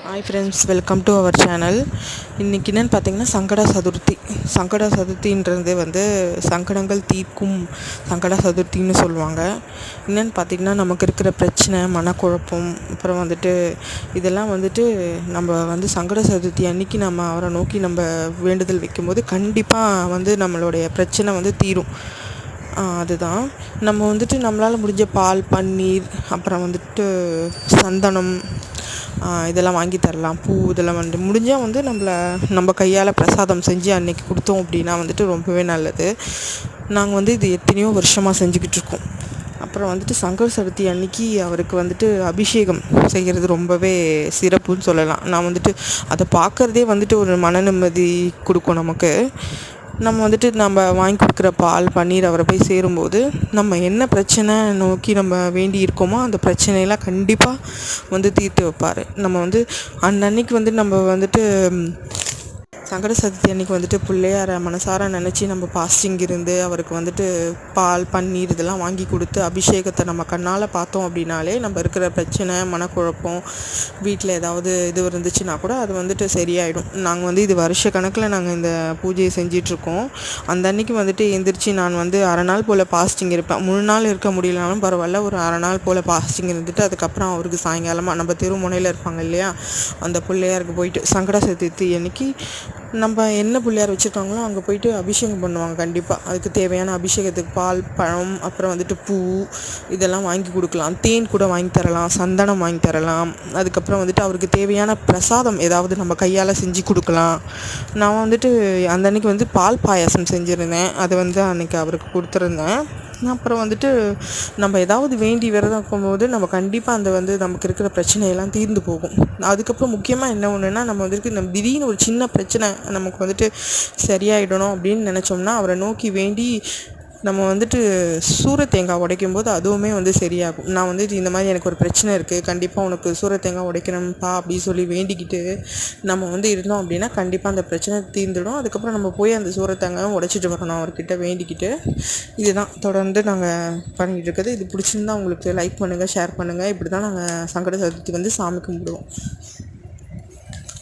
Hi friends, welcome to our channel. இன்றைக்கி என்னென்னு பார்த்தீங்கன்னா சங்கடா சதுர்த்தின்றது வந்து சங்கடங்கள் தீர்க்கும் சங்கடா சதுர்த்தின்னு சொல்லுவாங்க. என்னென்னு பார்த்திங்கன்னா, நமக்கு இருக்கிற பிரச்சனை, மனக்குழப்பம், அப்புறம் வந்துட்டு இதெல்லாம் வந்துட்டு நம்ம வந்து சங்கட சதுர்த்தி அன்றைக்கி நம்ம அவரை நோக்கி நம்ம வேண்டுதல் வைக்கும்போது கண்டிப்பாக வந்து நம்மளுடைய பிரச்சனை வந்து தீரும். அதுதான் நம்ம வந்துட்டு நம்மளால் முடிஞ்ச பால், பன்னீர், அப்புறம் வந்துட்டு சந்தனம், இதெல்லாம் வாங்கி தரலாம். பூ இதெல்லாம் வந்து முடிஞ்சால் வந்து நம்ம கையால் பிரசாதம் செஞ்சு அன்றைக்கி கொடுத்தோம் அப்படின்னா வந்துட்டு ரொம்பவே நல்லது. நாங்கள் வந்து இது எத்தனையோ வருஷமாக செஞ்சுக்கிட்டு இருக்கோம். அப்புறம் வந்துட்டு சங்கட சதுர்த்தி அன்றைக்கி அவருக்கு வந்துட்டு அபிஷேகம் செய்கிறது ரொம்பவே சிறப்புன்னு சொல்லலாம். நான் வந்துட்டு அதை பார்க்குறதே வந்துட்டு ஒரு மன நிம்மதி கொடுக்கும் நமக்கு. நம்ம வாங்கி கொடுக்குற பால், பன்னீர் அவரை போய் சேரும்போது நம்ம என்ன பிரச்சனை நோக்கி நம்ம வேண்டி இருக்கோமோ அந்த பிரச்சனையெல்லாம் கண்டிப்பாக வந்து தீர்த்து வைப்பார். நம்ம வந்து அன்னைக்கு வந்து நம்ம வந்துட்டு சங்கட சதுர்த்தி அன்றைக்கி வந்துட்டு பிள்ளையார மனசார நினச்சி நம்ம பாஸ்டிங் இருந்து அவருக்கு வந்துட்டு பால், பன்னீர் இதெல்லாம் வாங்கி கொடுத்து அபிஷேகத்தை நம்ம கண்ணால் பார்த்தோம் அப்படின்னாலே நம்ம இருக்கிற பிரச்சனை, மனக்குழப்பம், வீட்டில் ஏதாவது இது இருந்துச்சுன்னா கூட அது வந்துட்டு சரியாயிடும். நாங்கள் வந்து இது வருஷ கணக்கில் நாங்கள் இந்த பூஜையை செஞ்சிட்ருக்கோம். அந்த அன்றைக்கி வந்துட்டு எந்திரிச்சு நான் வந்து அரை நாள் போல் பாஸ்டிங் இருப்பேன். முழு நாள் இருக்க முடியலனாலும் பரவாயில்ல, ஒரு அரை நாள் போல் பாஸ்டிங் இருந்துட்டு அதுக்கப்புறம் அவருக்கு சாயங்காலமாக நம்ம தெருமுனையில் இருப்பாங்க இல்லையா, அந்த பிள்ளையாருக்கு போயிட்டு சங்கட சதுர்த்தி அன்றைக்கி நம்ம என்ன பிள்ளையார் வச்சுருக்காங்களோ அங்கே போயிட்டு அபிஷேகம் பண்ணுவாங்க. கண்டிப்பாக அதுக்கு தேவையான அபிஷேகத்துக்கு பால், பழம், அப்புறம் வந்துட்டு பூ இதெல்லாம் வாங்கி கொடுக்கலாம். தேன் கூட வாங்கி தரலாம், சந்தனம் வாங்கி தரலாம். அதுக்கப்புறம் வந்துட்டு அவருக்கு தேவையான பிரசாதம் ஏதாவது நம்ம கையால் செஞ்சு கொடுக்கலாம். நான் வந்துட்டு அந்த அன்றைக்கி வந்து பால் பாயாசம் செஞ்சுருந்தேன். அதை வந்து அன்றைக்கி அவருக்கு கொடுத்துருந்தேன். அப்புறம் வந்துட்டு நம்ம ஏதாவது வேண்டி விரதம் இருக்கும்போது நம்ம கண்டிப்பாக நமக்கு இருக்கிற பிரச்சனையெல்லாம் தீர்ந்து போகும். அதுக்கப்புறம் முக்கியமாக என்ன ஒன்றுனா, நம்ம திடீர்னு ஒரு சின்ன பிரச்சனை நமக்கு வந்துட்டு சரியாயிடணும் அப்படின்னு நினச்சோம்னா அவரை நோக்கி வேண்டி நம்ம வந்துட்டு சூரத்தேங்காய் உடைக்கும்போது அதுவுமே வந்து சரியாகும். நான் வந்துட்டு இந்த மாதிரி எனக்கு ஒரு பிரச்சனை இருக்குது, கண்டிப்பாக உனக்கு சூரத்தேங்காய் உடைக்கணும்ப்பா அப்படின்னு சொல்லி வேண்டிக்கிட்டு நம்ம வந்து இருந்தோம் அப்படின்னா கண்டிப்பாக அந்த பிரச்சனை தீர்ந்துடும். அதுக்கப்புறம் நம்ம போய் அந்த சூரத்தேங்காயை உடைச்சிட்டு வரணும் அவர்கிட்ட வேண்டிக்கிட்டு. இதுதான் தொடர்ந்து நாங்கள் பண்ணிகிட்டு இருக்குது. இது பிடிச்சிருந்தா உங்களுக்கு லைக் பண்ணுங்கள், ஷேர் பண்ணுங்கள். இப்படி தான் நாங்கள் சங்கட சதுர்த்தி வந்து சாமி கும்பிடுவோம்.